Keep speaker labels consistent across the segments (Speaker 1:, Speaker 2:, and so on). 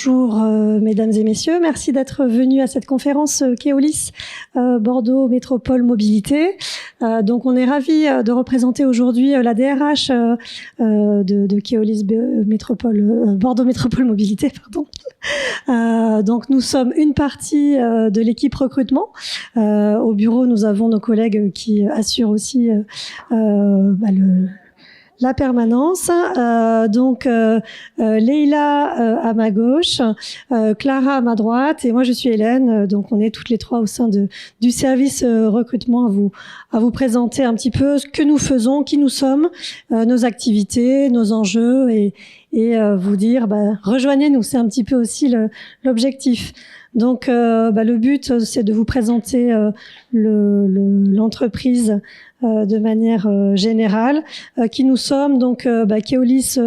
Speaker 1: Bonjour mesdames et messieurs, merci d'être venus à cette conférence Keolis Bordeaux Métropole Mobilité. Donc on est ravis de représenter aujourd'hui la DRH de Keolis Bordeaux Métropole Mobilité. Donc nous sommes une partie de l'équipe recrutement. Au bureau, nous avons nos collègues qui assurent aussi la permanence. Leïla à ma gauche, Clara à ma droite et moi je suis Hélène. Donc on est toutes les trois au sein du service recrutement à vous présenter un petit peu ce que nous faisons, qui nous sommes, nos activités, nos enjeux et vous dire rejoignez-nous, c'est un petit peu aussi l'objectif. Donc le but c'est de vous présenter l'entreprise de manière générale, qui nous sommes. Donc Keolis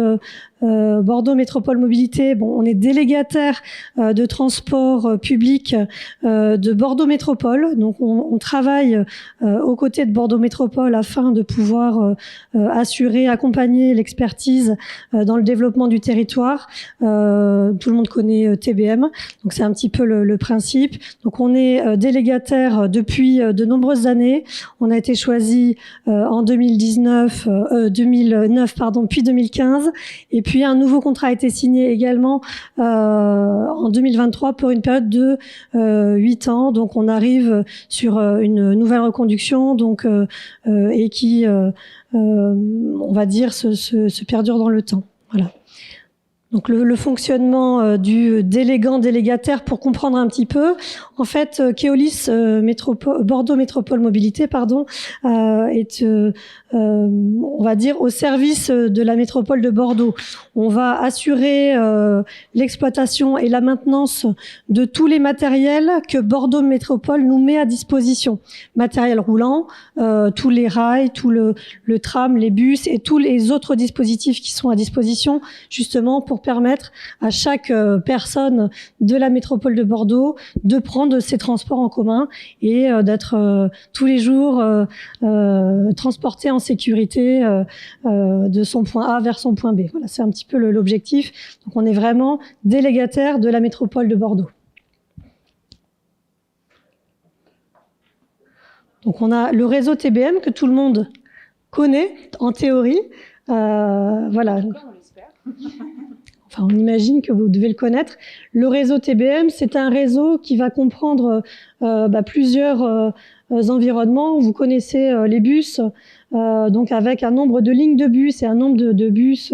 Speaker 1: Bordeaux Métropole Mobilité, on est délégataire de transport public de Bordeaux Métropole. Donc on travaille aux côtés de Bordeaux Métropole afin de pouvoir assurer, accompagner l'expertise dans le développement du territoire. Tout le monde connaît TBM, donc c'est un petit peu le principe. Donc on est délégataire depuis de nombreuses années. On a été choisi en 2009, puis 2015, et puis un nouveau contrat a été signé également en 2023 pour une période de 8 ans. Donc on arrive sur une nouvelle reconduction, donc et qui, on va dire, se perdure dans le temps. Voilà. Donc le fonctionnement du délégataire, pour comprendre un petit peu, en fait, Keolis Bordeaux Métropole Mobilité, est, on va dire, au service de la métropole de Bordeaux. On va assurer l'exploitation et la maintenance de tous les matériels que Bordeaux Métropole nous met à disposition. Matériel roulant, tous les rails, tout le tram, les bus et tous les autres dispositifs qui sont à disposition, justement pour permettre à chaque personne de la métropole de Bordeaux de prendre ses transports en commun et d'être tous les jours transporté en sécurité de son point A vers son point B. Voilà, c'est un petit peu l'objectif. Donc on est vraiment délégataire de la métropole de Bordeaux. Donc on a le réseau TBM que tout le monde connaît en théorie. Voilà. Enfin, on imagine que vous devez le connaître. Le réseau TBM, c'est un réseau qui va comprendre plusieurs environnements. Vous connaissez les bus, donc avec un nombre de lignes de bus et un nombre de bus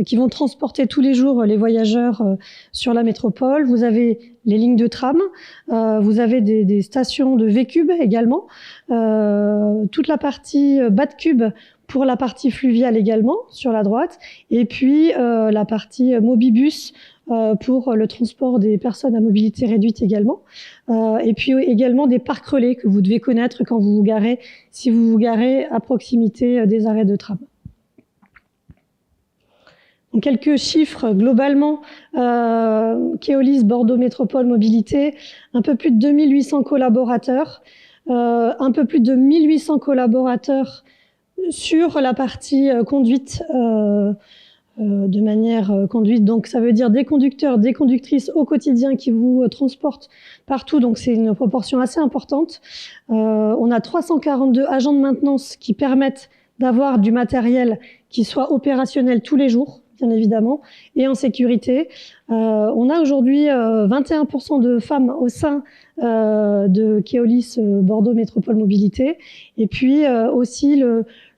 Speaker 1: qui vont transporter tous les jours les voyageurs sur la métropole. Vous avez les lignes de tram, vous avez des stations de V-Cube également, toute la partie bas de cube pour la partie fluviale également, sur la droite, et puis la partie mobibus pour le transport des personnes à mobilité réduite également, et puis également des parcs relais que vous devez connaître quand vous vous garez, si vous vous garez à proximité des arrêts de tram. Donc quelques chiffres globalement, Keolis Bordeaux Métropole Mobilité, un peu plus de 2800 collaborateurs, un peu plus de 1800 collaborateurs sur la partie conduite, de manière conduite, donc ça veut dire des conducteurs, des conductrices au quotidien qui vous transportent partout, donc c'est une proportion assez importante. On a 342 agents de maintenance qui permettent d'avoir du matériel qui soit opérationnel tous les jours, bien évidemment, et en sécurité. On a aujourd'hui 21% de femmes au sein de Keolis Bordeaux Métropole Mobilité, et puis aussi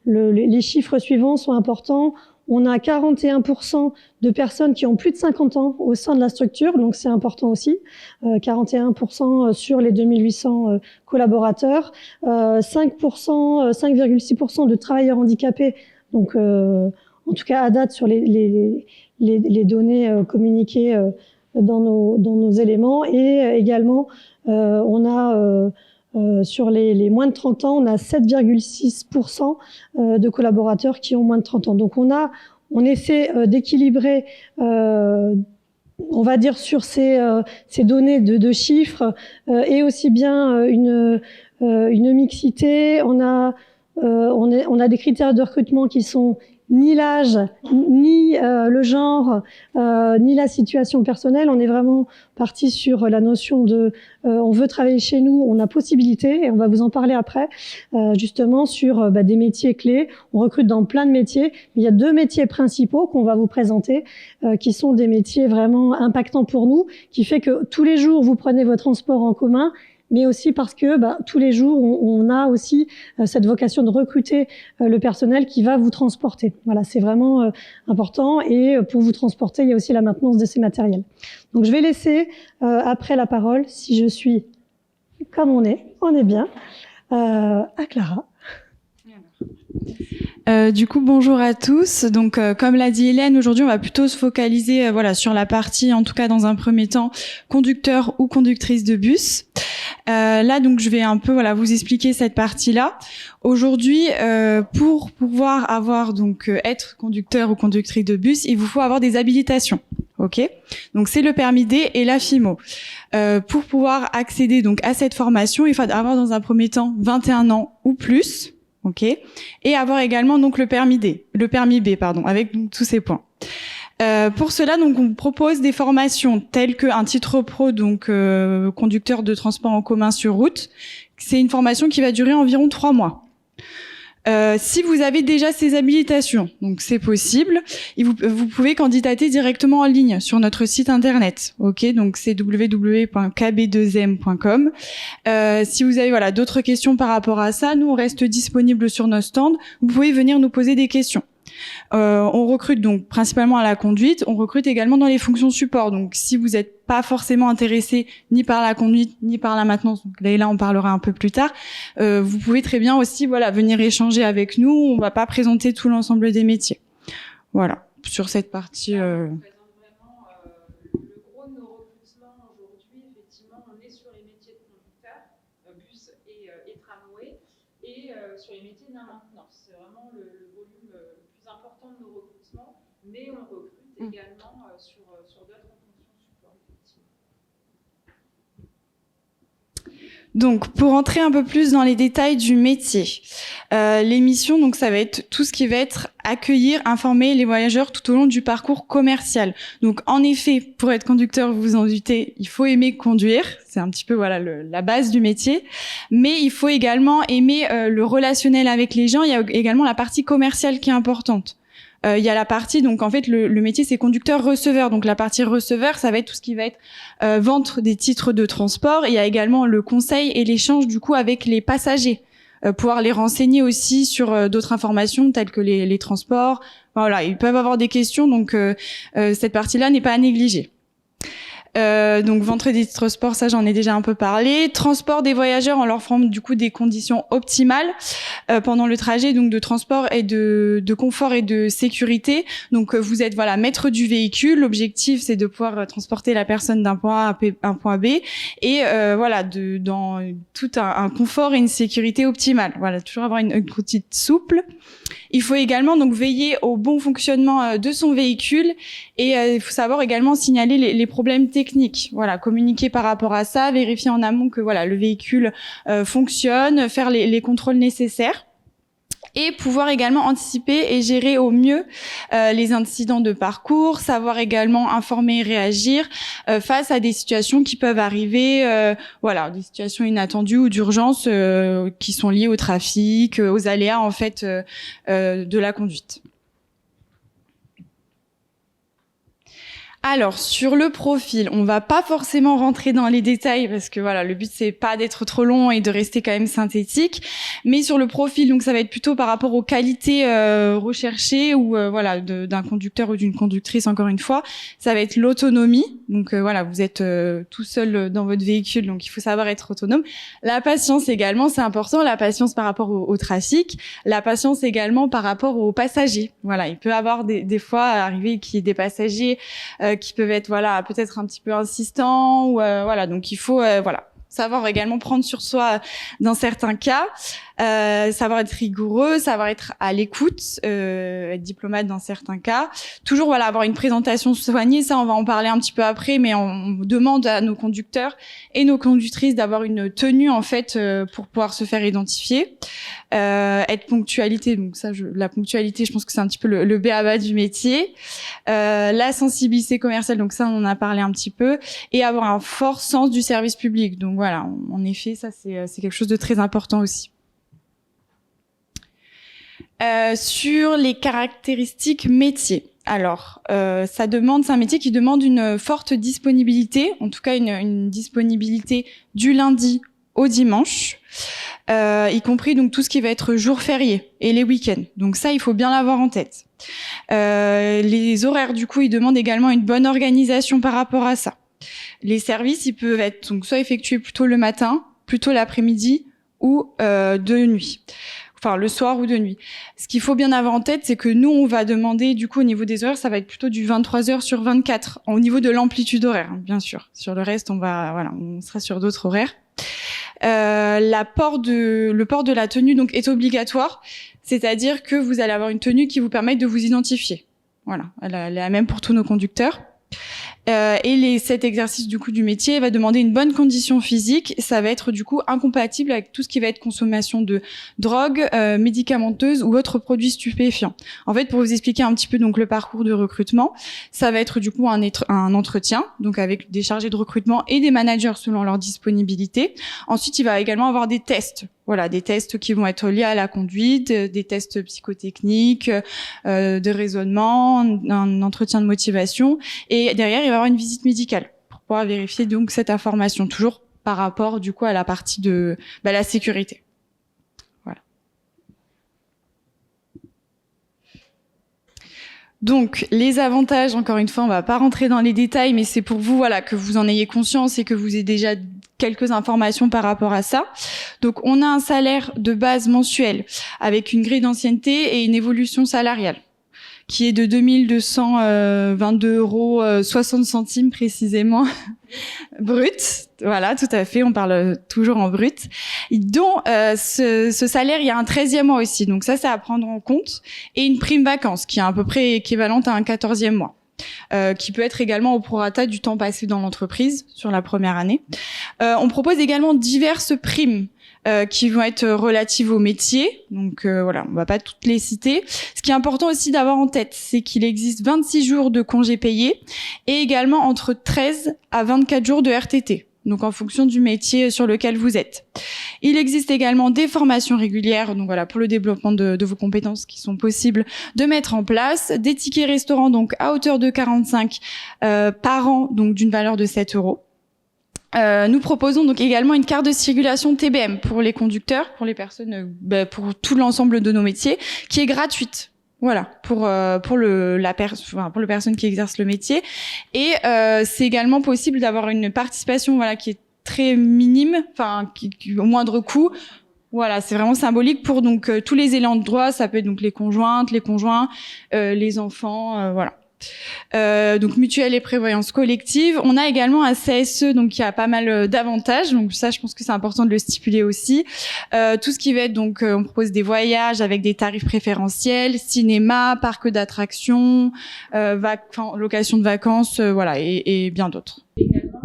Speaker 1: les chiffres suivants sont importants. On a 41% de personnes qui ont plus de 50 ans au sein de la structure, donc c'est important aussi. 41% sur les 2800 collaborateurs. 5,6% de travailleurs handicapés, donc en tout cas à date sur les données communiquées dans nos éléments. Et également, on a... sur les moins de 30 ans, on a 7,6% de collaborateurs qui ont moins de 30 ans. Donc on essaie d'équilibrer, on va dire, sur ces données de chiffres et aussi bien une mixité. On a des critères de recrutement qui sont ni l'âge, ni le genre, ni la situation personnelle. On est vraiment parti sur la notion de on veut travailler chez nous, on a possibilité, et on va vous en parler après, justement sur des métiers clés. On recrute dans plein de métiers. Il y a 2 métiers principaux qu'on va vous présenter, qui sont des métiers vraiment impactants pour nous, qui fait que tous les jours, vous prenez vos transports en commun, mais aussi parce que tous les jours, on a aussi cette vocation de recruter le personnel qui va vous transporter. Voilà, c'est vraiment important. Et pour vous transporter, il y a aussi la maintenance de ces matériels. Donc, je vais laisser après la parole, si je suis comme on est bien, à Clara.
Speaker 2: Du coup, bonjour à tous. Donc, comme l'a dit Hélène, aujourd'hui, on va plutôt se focaliser, sur la partie, en tout cas dans un premier temps, conducteur ou conductrice de bus. Là, donc, je vais un peu, vous expliquer cette partie-là. Aujourd'hui, pour pouvoir avoir être conducteur ou conductrice de bus, il vous faut avoir des habilitations. Ok, donc c'est le permis D et la FIMO. Pour pouvoir accéder donc à cette formation, il faut avoir dans un premier temps 21 ans ou plus. Ok, et avoir également donc le permis B, avec donc, tous ces points. Pour cela, donc, on propose des formations telles qu'un titre pro, donc conducteur de transport en commun sur route. C'est une formation qui va durer environ 3 mois. Si vous avez déjà ces habilitations, donc c'est possible, et vous pouvez candidater directement en ligne sur notre site internet. Ok, donc c'est www.kb2m.com. Si vous avez d'autres questions par rapport à ça, nous on reste disponible sur nos stands. Vous pouvez venir nous poser des questions. On recrute donc principalement à la conduite, on recrute également dans les fonctions support. Donc si vous n'êtes pas forcément intéressé ni par la conduite ni par la maintenance, donc là on parlera un peu plus tard, vous pouvez très bien aussi venir échanger avec nous. On va pas présenter tout l'ensemble des métiers. Voilà, sur cette partie.
Speaker 3: Le gros de nos recrutements aujourd'hui, effectivement, on est sur les métiers de conducteur, bus et tramway, et sur les métiers de la maintenance. C'est vraiment le volume le plus important de nos recrutements, mais on recrute également sur d'autres fonctions support, effectivement.
Speaker 2: Donc, pour entrer un peu plus dans les détails du métier, les missions, donc ça va être tout ce qui va être accueillir, informer les voyageurs tout au long du parcours commercial. Donc, en effet, pour être conducteur, vous vous en doutez, il faut aimer conduire. C'est un petit peu la base du métier. Mais il faut également aimer le relationnel avec les gens. Il y a également la partie commerciale qui est importante. Il y a la partie, donc en fait le métier c'est conducteur-receveur. Donc la partie receveur, ça va être tout ce qui va être vente des titres de transport. Il y a également le conseil et l'échange du coup avec les passagers, pouvoir les renseigner aussi sur d'autres informations telles que les transports. Voilà, ils peuvent avoir des questions, donc cette partie-là n'est pas à négliger. Donc vente des titres sport, ça j'en ai déjà un peu parlé. Transport des voyageurs en leur offrant du coup des conditions optimales pendant le trajet, donc de transport et de confort et de sécurité. Donc vous êtes maître du véhicule. L'objectif c'est de pouvoir transporter la personne d'un point A à un point B et dans tout un confort et une sécurité optimale. Voilà, toujours avoir une conduite souple. Il faut également donc veiller au bon fonctionnement de son véhicule et il faut savoir également signaler les problèmes techniques. Voilà, communiquer par rapport à ça, vérifier en amont que le véhicule fonctionne, faire les contrôles nécessaires. Et pouvoir également anticiper et gérer au mieux les incidents de parcours, savoir également informer et réagir face à des situations qui peuvent arriver, des situations inattendues ou d'urgence qui sont liées au trafic, aux aléas en fait de la conduite. Alors, sur le profil, on va pas forcément rentrer dans les détails parce que le but c'est pas d'être trop long et de rester quand même synthétique. Mais sur le profil, donc ça va être plutôt par rapport aux qualités recherchées ou d'un conducteur ou d'une conductrice. Encore une fois, ça va être l'autonomie. Donc vous êtes tout seul dans votre véhicule, donc il faut savoir être autonome. La patience également, c'est important. La patience par rapport au trafic. La patience également par rapport aux passagers. Voilà, il peut avoir des fois arriver qu'il y ait des passagers qui peuvent être peut-être un petit peu insistants ou donc il faut savoir également prendre sur soi dans certains cas. savoir être rigoureux, savoir être à l'écoute, être diplomate dans certains cas. Toujours voilà, avoir une présentation soignée, ça on va en parler un petit peu après, mais on demande à nos conducteurs et nos conductrices d'avoir une tenue en fait pour pouvoir se faire identifier. Être ponctualité, donc ça, la ponctualité, je pense que c'est un petit peu le b.a.-ba du métier. La sensibilité commerciale, donc ça on en a parlé un petit peu, et avoir un fort sens du service public. Donc voilà, en effet, ça c'est quelque chose de très important aussi. Sur les caractéristiques métiers. Alors, c'est un métier qui demande une forte disponibilité, en tout cas une disponibilité du lundi au dimanche, y compris donc tout ce qui va être jour férié et les week-ends. Donc ça, il faut bien l'avoir en tête. Les horaires, du coup, ils demandent également une bonne organisation par rapport à ça. Les services, ils peuvent être donc soit effectués plutôt le matin, plutôt l'après-midi ou de nuit. Enfin, le soir ou de nuit. Ce qu'il faut bien avoir en tête, c'est que nous, on va demander, du coup, au niveau des horaires, ça va être plutôt du 23 heures sur 24, au niveau de l'amplitude horaire, bien sûr. Sur le reste, on sera sur d'autres horaires. Le port de la tenue, donc, est obligatoire. C'est-à-dire que vous allez avoir une tenue qui vous permet de vous identifier. Voilà. Elle est la même pour tous nos conducteurs. Et cet exercice du coup du métier va demander une bonne condition physique. Ça va être du coup incompatible avec tout ce qui va être consommation de drogue, médicamenteuse ou autres produits stupéfiants. En fait, pour vous expliquer un petit peu donc le parcours de recrutement, ça va être du coup un entretien, donc avec des chargés de recrutement et des managers selon leur disponibilité. Ensuite, il va également avoir des tests. Voilà, des tests qui vont être liés à la conduite, des tests psychotechniques, de raisonnement, un entretien de motivation. Et derrière, il va y avoir une visite médicale pour pouvoir vérifier donc cette information, toujours par rapport du coup à la partie de la sécurité. Voilà. Donc les avantages, encore une fois, on va pas rentrer dans les détails, mais c'est pour vous voilà que vous en ayez conscience et que vous ayez déjà quelques informations par rapport à ça. Donc on a un salaire de base mensuel avec une grille d'ancienneté et une évolution salariale qui est de 2222,60 € précisément, brut. Voilà, tout à fait, on parle toujours en brut. Dont ce salaire, il y a un 13e mois aussi, donc ça, c'est à prendre en compte. Et une prime vacances, qui est à peu près équivalente à un 14e mois. Qui peut être également au prorata du temps passé dans l'entreprise sur la première année. On propose également diverses primes qui vont être relatives au métier. Donc voilà, on va pas toutes les citer. Ce qui est important aussi d'avoir en tête, c'est qu'il existe 26 jours de congés payés et également entre 13 à 24 jours de RTT. Donc en fonction du métier sur lequel vous êtes. Il existe également des formations régulières, donc voilà, pour le développement de vos compétences qui sont possibles de mettre en place, des tickets restaurants donc à hauteur de 45 par an, donc d'une valeur de 7 €. Nous proposons donc également une carte de circulation TBM pour les conducteurs, pour les personnes, pour tout l'ensemble de nos métiers, qui est gratuite. Voilà, pour les personnes qui exercent le métier. Et c'est également possible d'avoir une participation voilà qui est très minime, enfin qui au moindre coût. Voilà, c'est vraiment symbolique pour donc tous les élans de droit, ça peut être donc les conjointes, les conjoints, les enfants, voilà. Donc mutuelle et prévoyance collective. On a également un CSE donc qui a pas mal d'avantages. Donc ça, je pense que c'est important de le stipuler aussi. Tout ce qui va être donc on propose des voyages avec des tarifs préférentiels, cinéma, parc d'attractions, location de vacances, voilà et bien d'autres.
Speaker 3: Également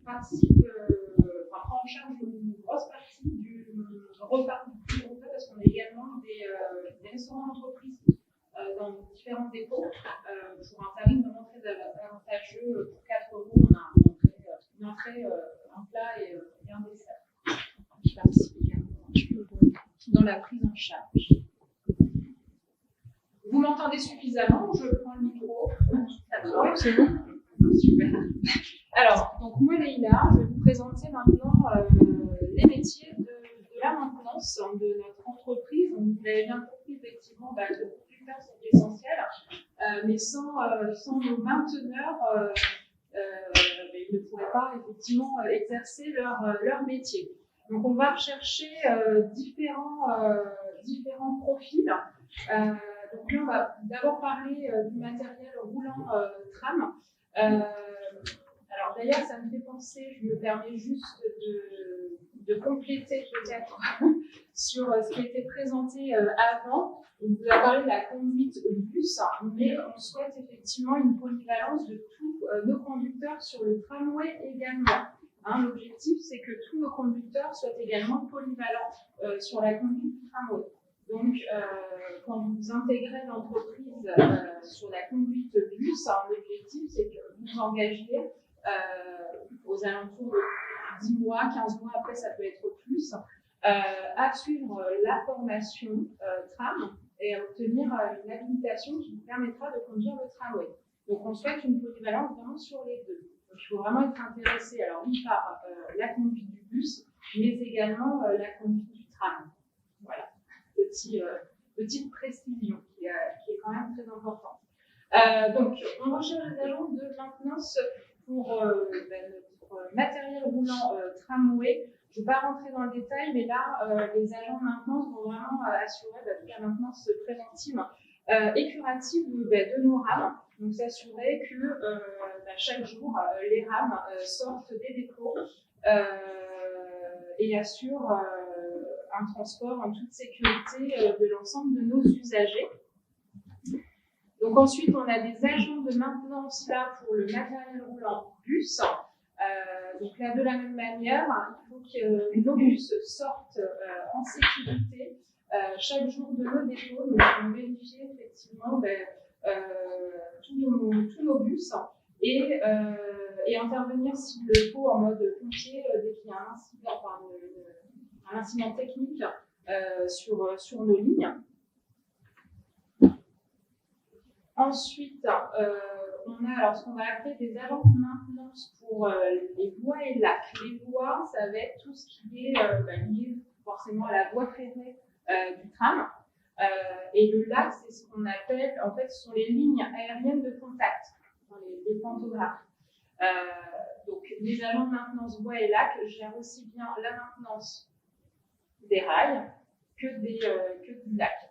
Speaker 3: participe, prend en charge une grosse partie du repas du repas parce qu'on a également des restaurants d'entreprise dans différents dépôts pour un tarif vraiment très avantageux. Pour 4 €, on a une entrée, un plat et un dessert. Qui participe également dans la prise en charge. Vous m'entendez suffisamment ou je prends le micro? Oui, c'est bon. Super. Alors, donc moi, Leïla, je vais vous présenter maintenant les métiers de la maintenance de notre entreprise. Donc, vous l'avez bien compris, effectivement, le conducteur, c'est essentiel, mais sans nos mainteneurs, ils ne pourraient pas effectivement exercer leur métier. Donc, on va rechercher différents profils. Donc là, on va d'abord parler du matériel roulant tram. Alors d'ailleurs, ça me fait penser, je me permets juste de compléter peut-être sur ce qui était présenté avant. On vous a parlé de la conduite bus, mais on souhaite effectivement une polyvalence de tous nos conducteurs sur le tramway également. Hein, l'objectif, c'est que tous nos conducteurs soient également polyvalents sur la conduite du tramway. Donc, quand vous intégrez l'entreprise sur la conduite bus, l'objectif, c'est que vous vous engagiez aux alentours de 10 mois, 15 mois, après ça peut être plus, à suivre la formation tram et à obtenir une habilitation qui vous permettra de conduire le tramway. Donc on souhaite une polyvalence vraiment sur les deux. Donc il faut vraiment être intéressé, alors oui, par la conduite du bus, mais également la conduite du tram. Voilà, petite précision qui est quand même très importante. Donc on recherche des agents de maintenance pour notre matériel roulant tramway. Je ne vais pas rentrer dans le détail, mais là, les agents de maintenance vont vraiment assurer toute la maintenance préventive et curative de nos rames. Donc, s'assurer que chaque jour, les rames sortent des dépôts et assurent un transport en toute sécurité de l'ensemble de nos usagers. Donc ensuite, on a des agents de maintenance là pour le matériel roulant bus. Donc là, de la même manière, il faut que nos bus sortent en sécurité chaque jour de nos dépôts. Donc, on va vérifier effectivement tous nos bus et intervenir s'il le faut en mode pompier dès qu'il y a un incident technique sur nos lignes. Ensuite, on a alors ce qu'on va appeler des agents de maintenance pour les voies et lacs. Les voies, ça va être tout ce qui est lié forcément à la voie ferrée du tram. Et le lac, c'est ce qu'on appelle, en fait, ce sont les lignes aériennes de contact, les pantographes. Donc, les agents de maintenance voies et lacs gèrent aussi bien la maintenance des rails que du lac.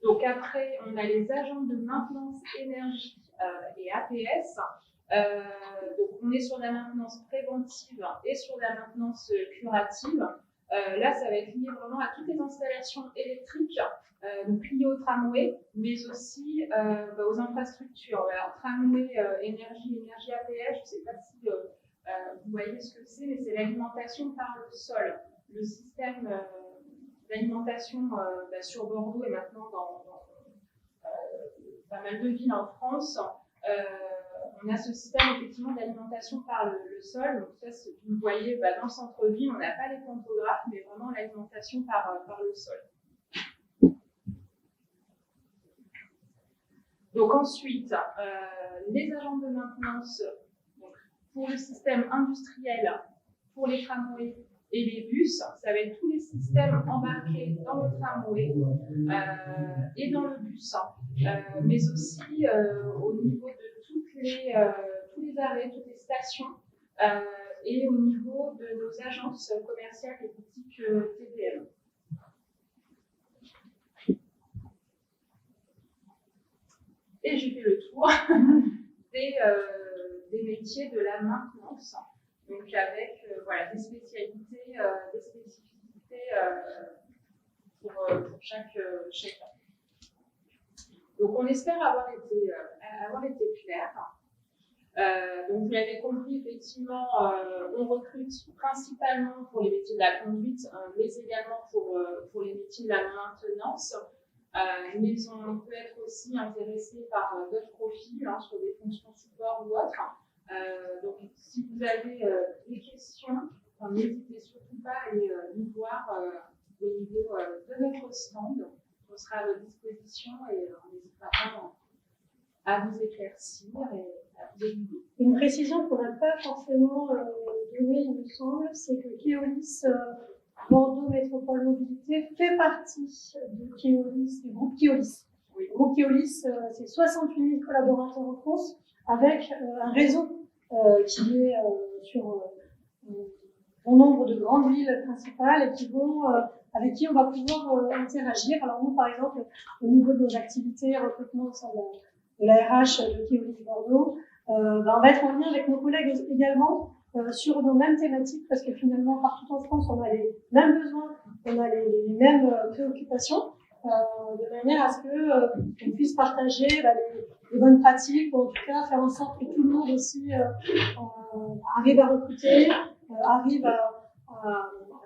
Speaker 3: Donc après, on a les agents de maintenance énergie et APS. Donc on est sur la maintenance préventive et sur la maintenance curative. Là, ça va être lié vraiment à toutes les installations électriques, donc liées au tramway, mais aussi aux infrastructures. Alors tramway, énergie APS, je ne sais pas si vous voyez ce que c'est, mais c'est l'alimentation par le sol. Le système d'alimentation sur Bordeaux et maintenant dans pas mal de villes en France, on a ce système effectivement d'alimentation par le sol. Donc ça, vous voyez, dans le centre-ville, on n'a pas les pantographes, mais vraiment l'alimentation par le sol. Donc ensuite, les agents de maintenance pour le système industriel, pour les tramways et les bus, ça va être tous les systèmes embarqués dans le tramway et dans le bus, mais aussi au niveau de tous les arrêts, toutes les stations et au niveau de nos agences commerciales et boutiques TPM. Et j'ai fait le tour des métiers de la maintenance. Donc avec des spécialités, des spécificités pour chacun. Donc on espère avoir été clair. Donc vous l'avez compris, effectivement, on recrute principalement pour les métiers de la conduite, mais également pour les métiers de la maintenance. Mais on peut être aussi intéressé par d'autres profils sur des fonctions support ou autres. Donc, si vous avez des questions, n'hésitez surtout pas à aller nous voir au niveau de notre stand. On sera à votre disposition et on n'hésitera pas à vous éclaircir et à vous aiguiller.
Speaker 1: Une précision qu'on n'a pas forcément donnée, il me semble, c'est que Keolis Bordeaux Métropole Mobilité fait partie du groupe Keolis. Oui. Le groupe Keolis, c'est 68 000 collaborateurs en France, avec un réseau qui est sur bon nombre de grandes villes principales et avec qui on va pouvoir interagir. Alors nous, par exemple, au niveau de nos activités, recrutement au sein de la RH de Keolis Bordeaux, on va être en lien avec nos collègues également sur nos mêmes thématiques, parce que finalement, partout en France, on a les mêmes besoins, on a les mêmes préoccupations, de manière à ce que on puisse partager les bonnes pratiques, ou en tout cas faire en sorte que tout le monde aussi arrive à recruter, arrive à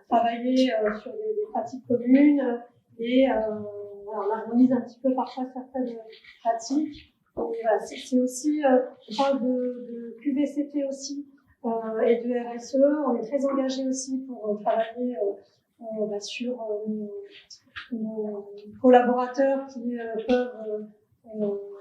Speaker 1: travailler sur des pratiques communes et on harmonise un petit peu parfois certaines pratiques. Donc, voilà, c'est aussi, on parle de QVCT aussi et de RSE. On est très engagé aussi pour travailler sur nos collaborateurs qui peuvent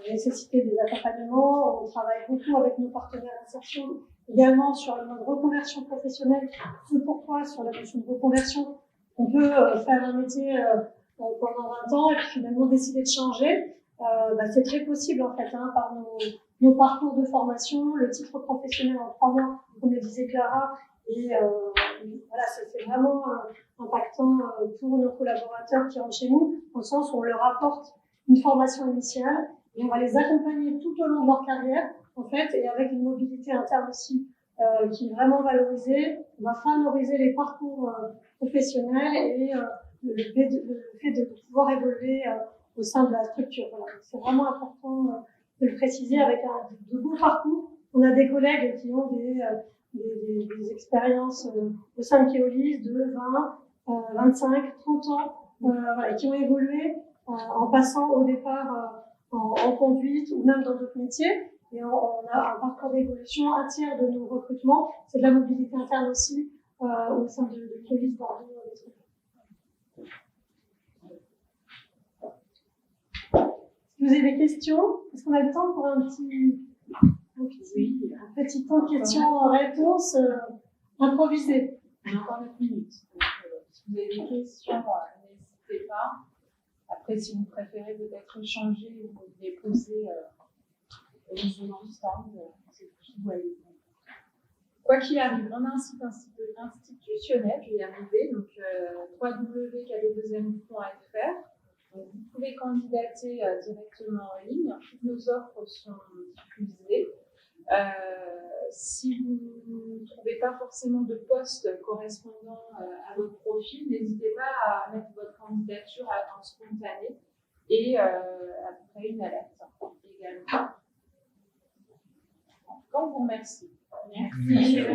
Speaker 1: nécessiter des accompagnements. On travaille beaucoup avec nos partenaires d'insertion, également sur le mode reconversion professionnelle. C'est pourquoi, sur la notion de reconversion, on peut faire un métier pendant 20 ans et puis finalement décider de changer. C'est très possible en fait, par nos parcours de formation, le titre professionnel en 3 mois, comme le disait Clara, et voilà, c'est vraiment impactant pour nos collaborateurs qui rentrent chez nous, dans le sens où on leur apporte une formation initiale et on va les accompagner tout au long de leur carrière, en fait, et avec une mobilité interne aussi qui est vraiment valorisée. On va favoriser les parcours professionnels et le fait de pouvoir évoluer au sein de la structure. Voilà. C'est vraiment important de le préciser avec de beaux parcours. On a des collègues qui ont des expériences au sein de Keolis de 20, 25, 30 ans, voilà, qui ont évolué en passant au départ en conduite ou même dans d'autres métiers. Et on a un parcours d'évolution. Un tiers de nos recrutements, c'est de la mobilité interne aussi au sein de Keolis Bordeaux. Vous avez des questions? Est-ce qu'on a le temps pour un petit temps de questions-réponses improvisées?
Speaker 3: On a encore 9 minutes. Donc, si vous avez des questions, n'hésitez pas. Après, si vous préférez peut-être changer ou les poser au niveau du stand, c'est ce que vous voyez. Quoi qu'il arrive, on a un site institutionnel, je vais y arriver, donc www.kd2m.fr. Donc, vous pouvez candidater directement en ligne. Toutes nos offres sont diffusées. Si vous ne trouvez pas forcément de poste correspondant à votre profil, n'hésitez pas à mettre votre candidature en spontané et après une alerte également. En tout cas, on vous remercie.
Speaker 2: Merci.